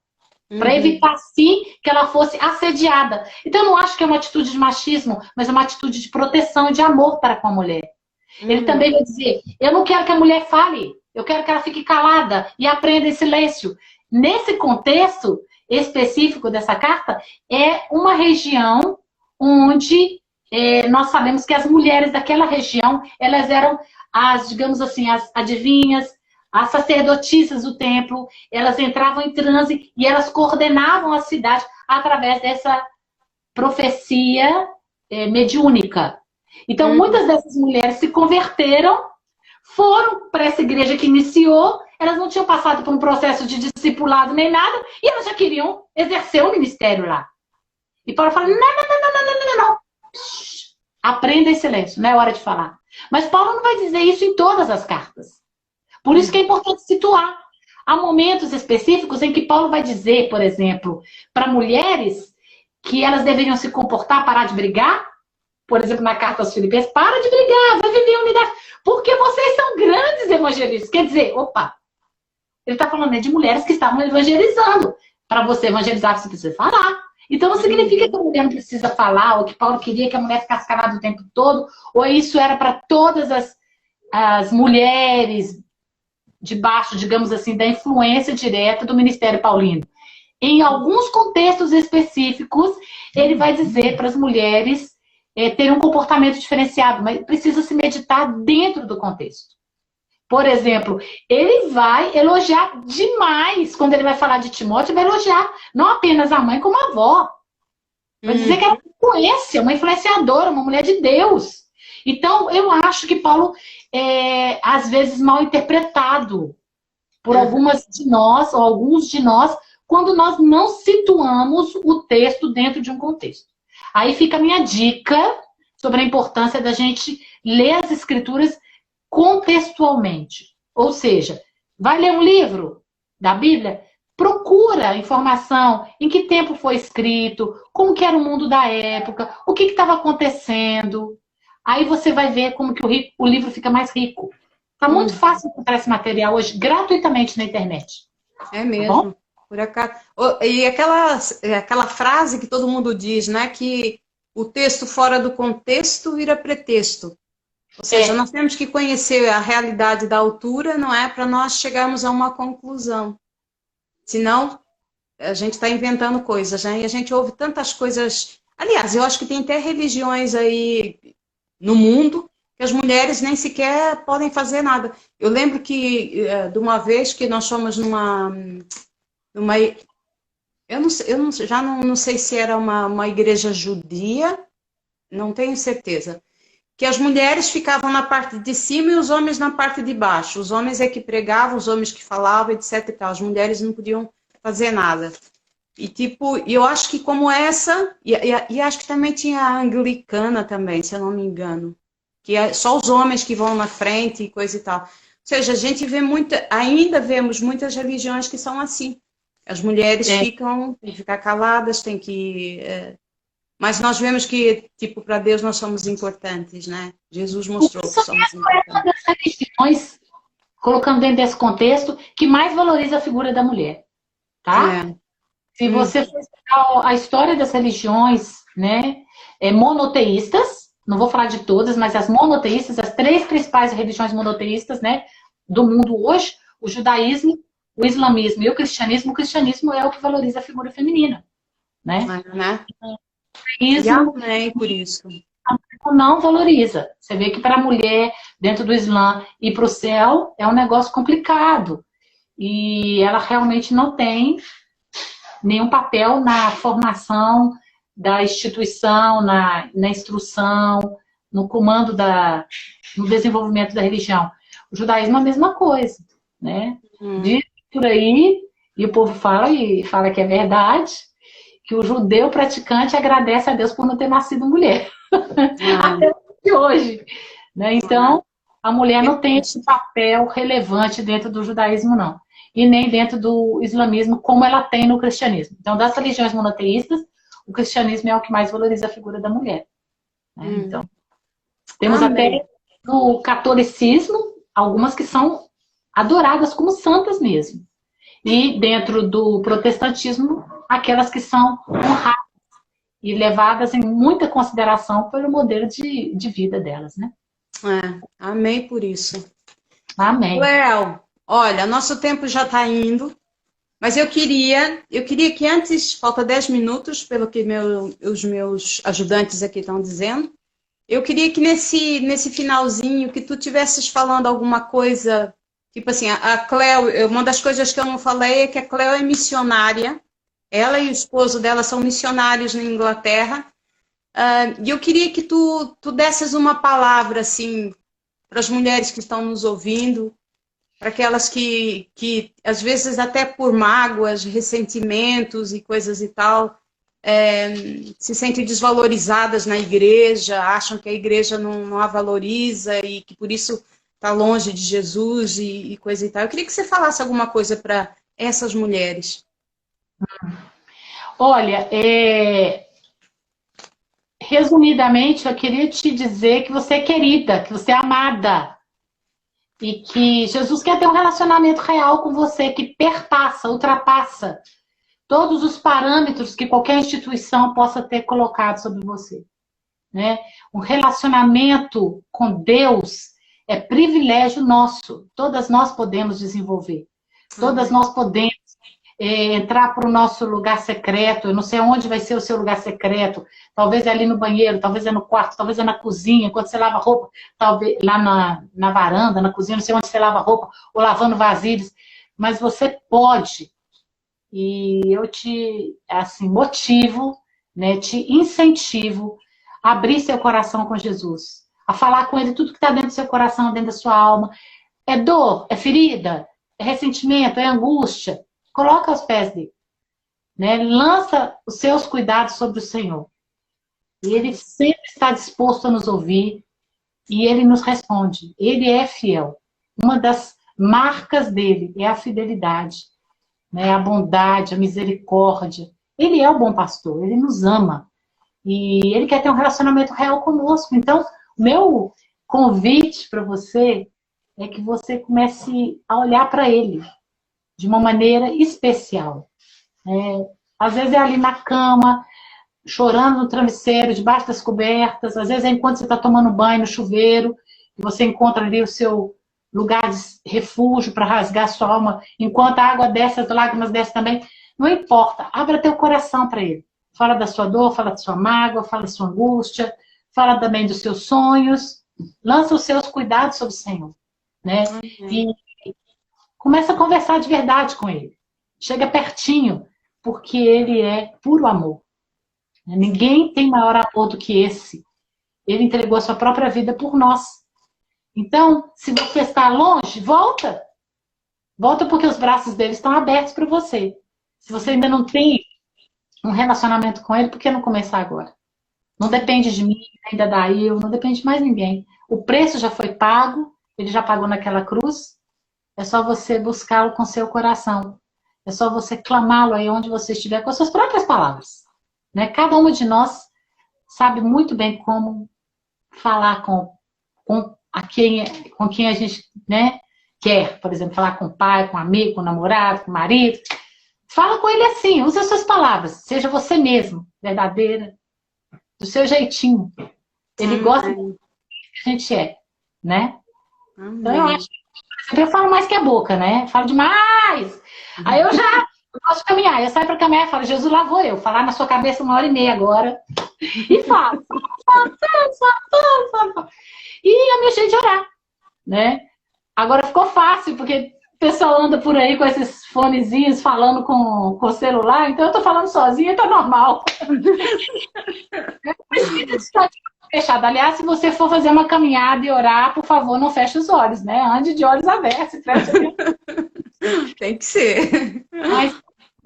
para evitar, sim, que ela fosse assediada. Então, eu não acho que é uma atitude de machismo, mas é uma atitude de proteção e de amor para com a mulher. Ele também vai dizer, eu não quero que a mulher fale, eu quero que ela fique calada e aprenda em silêncio. Nesse contexto específico dessa carta, é uma região onde nós sabemos que as mulheres daquela região, elas eram as, digamos assim, as adivinhas, as sacerdotisas do templo, elas entravam em transe e elas coordenavam a cidade através dessa profecia mediúnica. Então, muitas dessas mulheres se converteram, foram para essa igreja que iniciou, elas não tinham passado por um processo de discipulado nem nada, e elas já queriam exercer o ministério lá. E Paulo fala, não. Aprenda em silêncio, não é hora de falar. Mas Paulo não vai dizer isso em todas as cartas. Por isso que é importante situar. Há momentos específicos em que Paulo vai dizer, por exemplo, para mulheres que elas deveriam se comportar, parar de brigar. Por exemplo, na carta aos Filipenses, para de brigar, vai viver em unidade. Porque vocês são grandes evangelistas. Quer dizer, opa, ele está falando de mulheres que estavam evangelizando. Para você evangelizar, você precisa falar. Então não significa que a mulher não precisa falar, ou que Paulo queria que a mulher ficasse calada o tempo todo, ou isso era para todas as mulheres debaixo, digamos assim, da influência direta do ministério paulino. Em alguns contextos específicos, ele vai dizer para as mulheres ter um comportamento diferenciado, mas precisa se meditar dentro do contexto. Por exemplo, ele vai elogiar demais, quando ele vai falar de Timóteo, vai elogiar não apenas a mãe, como a avó. Vai dizer que ela é uma influenciadora, uma mulher de Deus. Então, eu acho que Paulo é, às vezes, mal interpretado por algumas de nós, ou alguns de nós, quando nós não situamos o texto dentro de um contexto. Aí fica a minha dica sobre a importância da gente ler as escrituras contextualmente. Ou seja, vai ler um livro da Bíblia? Procura informação, em que tempo foi escrito, como que era o mundo da época, o que estava acontecendo. Aí você vai ver como que o livro fica mais rico. Tá muito fácil encontrar esse material hoje gratuitamente na internet. É mesmo. Tá, por acaso. E aquela frase que todo mundo diz, né? Que o texto fora do contexto vira pretexto. Ou seja, nós temos que conhecer a realidade da autora, não é? Para nós chegarmos a uma conclusão. Senão, a gente está inventando coisas, né? E a gente ouve tantas coisas. Aliás, eu acho que tem até religiões aí no mundo que as mulheres nem sequer podem fazer nada. Eu lembro que, de uma vez que nós fomos numa não sei se era uma igreja judia, não tenho certeza, que as mulheres ficavam na parte de cima e os homens na parte de baixo. Os homens é que pregavam, os homens que falavam, etc. e tal. As mulheres não podiam fazer nada. E tipo, eu acho que como essa, e acho que também tinha a anglicana também, se eu não me engano, que é só os homens que vão na frente e coisa e tal. Ou seja, a gente vê ainda vemos muitas religiões que são assim. As mulheres têm que ficar caladas, têm que... Mas nós vemos que, tipo, para Deus nós somos importantes, né? Jesus mostrou que somos importantes. É uma das religiões, colocando dentro desse contexto, que mais valoriza a figura da mulher, tá? Se você for estudar a história das religiões, né, monoteístas, não vou falar de todas, mas as monoteístas, as 3 principais religiões monoteístas, né, do mundo hoje, o judaísmo, o islamismo e o cristianismo é o que valoriza a figura feminina, né? Por isso. Não valoriza. Você vê que para a mulher, dentro do Islã, ir para o céu é um negócio complicado. E ela realmente não tem nenhum papel na formação da instituição, na instrução, no comando, no desenvolvimento da religião. O judaísmo é a mesma coisa, né? Diz por aí, e o povo fala que é verdade, que o judeu praticante agradece a Deus por não ter nascido mulher. Até hoje. Né? Então, a mulher não tem esse papel relevante dentro do judaísmo, não. E nem dentro do islamismo, como ela tem no cristianismo. Então, das religiões monoteístas, o cristianismo é o que mais valoriza a figura da mulher. Né? Então, temos até no catolicismo, algumas que são adoradas como santas mesmo. E dentro do protestantismo, aquelas que são honradas e levadas em muita consideração pelo modelo de vida delas, né? Amém por isso. Amém. Well, olha, nosso tempo já está indo, mas eu queria que antes, falta 10 minutos, pelo que os meus ajudantes aqui estão dizendo, eu queria que nesse finalzinho, que tu tivesses falando alguma coisa, tipo assim, a Cleo, uma das coisas que eu não falei é que a Cleo é missionária, ela e o esposo dela são missionários na Inglaterra, e eu queria que tu desses uma palavra, assim, para as mulheres que estão nos ouvindo, para aquelas que às vezes até por mágoas, ressentimentos e coisas e tal, se sentem desvalorizadas na igreja, acham que a igreja não a valoriza e que por isso está longe de Jesus e coisa e tal. Eu queria que você falasse alguma coisa para essas mulheres. Olha, resumidamente, eu queria te dizer que você é querida, que você é amada. E que Jesus quer ter um relacionamento real com você, que perpassa, ultrapassa todos os parâmetros que qualquer instituição possa ter colocado sobre você. Né? Um relacionamento com Deus é privilégio nosso. Todas nós podemos desenvolver. Todas nós podemos entrar para o nosso lugar secreto. Eu não sei onde vai ser o seu lugar secreto. Talvez é ali no banheiro, talvez é no quarto, talvez é na cozinha, quando você lava roupa, talvez lá na varanda, na cozinha, não sei onde você lava roupa, ou lavando vasilhas. Mas você pode. E eu te, assim, motivo, né, te incentivo a abrir seu coração com Jesus, a falar com Ele tudo que está dentro do seu coração, dentro da sua alma. É dor, é ferida, é ressentimento, é angústia. Coloca aos pés dele, né? Lança os seus cuidados sobre o Senhor. E Ele sempre está disposto a nos ouvir e Ele nos responde. Ele é fiel. Uma das marcas dele é a fidelidade, né? A bondade, a misericórdia. Ele é o bom pastor, ele nos ama. E ele quer ter um relacionamento real conosco. Então, meu convite para você é que você comece a olhar para ele de uma maneira especial. Às vezes é ali na cama, chorando no travesseiro, debaixo das cobertas. Às vezes é enquanto você está tomando banho no chuveiro, e você encontra ali o seu lugar de refúgio para rasgar sua alma, enquanto a água desce, as lágrimas descem também. Não importa, abra teu coração para ele. Fala da sua dor, fala da sua mágoa, fala da sua angústia, fala também dos seus sonhos. Lança os seus cuidados sobre o Senhor, né? E começa a conversar de verdade com ele. Chega pertinho, porque ele é puro amor. Ninguém tem maior amor do que esse. Ele entregou a sua própria vida por nós. Então, se você está longe, volta. Volta porque os braços dele estão abertos para você. Se você ainda não tem um relacionamento com ele, por que não começar agora? Não depende de mim, nem da Dail, não depende de mais ninguém. O preço já foi pago, ele já pagou naquela cruz. É só você buscá-lo com seu coração. É só você clamá-lo aí onde você estiver, com as suas próprias palavras. Né? Cada uma de nós sabe muito bem como falar com quem a gente, né, quer. Por exemplo, falar com o pai, com o amigo, com o namorado, com o marido. Fala com ele assim, use as suas palavras. Seja você mesmo, verdadeira, do seu jeitinho. Ele gosta do que a gente é, né? Então eu acho que eu falo mais que a boca, né? Eu falo demais. Aí eu já gosto de caminhar. Eu saio para caminhar e falo, Jesus, lá vou eu. Falar na sua cabeça 1h30 agora. E falo. E é meu jeito de orar, né? Agora ficou fácil, porque o pessoal anda por aí com esses fonezinhos falando com o celular, então eu tô falando sozinha e tá normal. Fechado. Aliás, se você for fazer uma caminhada e orar, por favor, não feche os olhos, né? Ande de olhos abertos. Tem que ser. Mas,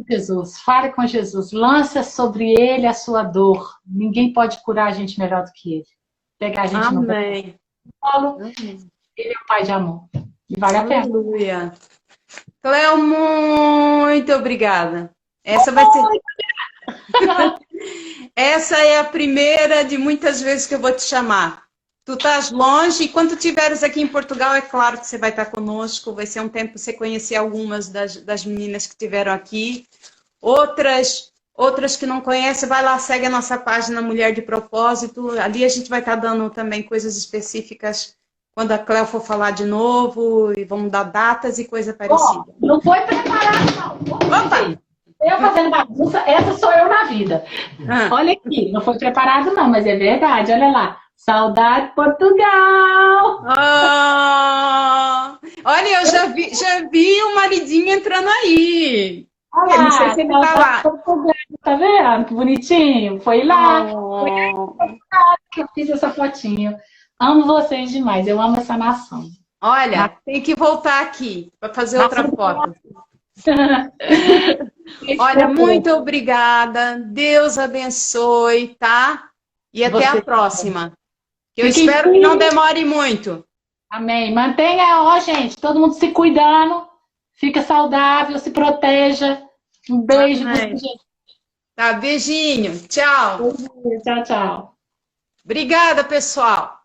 Jesus, fale com Jesus. Lança sobre ele a sua dor. Ninguém pode curar a gente melhor do que ele. Pegar a gente no colo. Ele é o Pai de amor. E vale a pena. Aleluia. Cléo, muito obrigada. Essa vai ser... Essa é a primeira de muitas vezes que eu vou te chamar. Tu estás longe e quando estiveres aqui em Portugal, é claro que você vai estar conosco. Vai ser um tempo para você conhecer algumas das meninas que estiveram aqui. Outras que não conhecem, vai lá, segue a nossa página Mulher de Propósito. Ali a gente vai estar dando também coisas específicas quando a Cléo for falar de novo, e vamos dar datas e coisa parecida. Não foi preparado, não. Opa! Eu fazendo bagunça, essa sou eu na vida. Olha aqui, não foi preparado não, mas é verdade, olha lá. Saudade Portugal! Olha, eu já vi o maridinho entrando aí. Olha lá, não sei se ele tá lá. Tá vendo? Que bonitinho. Foi lá. Foi aí que eu fiz essa fotinho. Amo vocês demais, eu amo essa nação. Olha, tem que voltar aqui para fazer outra foto. Olha, muito obrigada. Deus abençoe, tá? E até a próxima. Eu espero que não demore muito. Amém. Mantenha, gente, todo mundo se cuidando. Fica saudável, se proteja. Um beijo. Tá, beijinho. Tchau. Tchau, tchau. Obrigada, pessoal.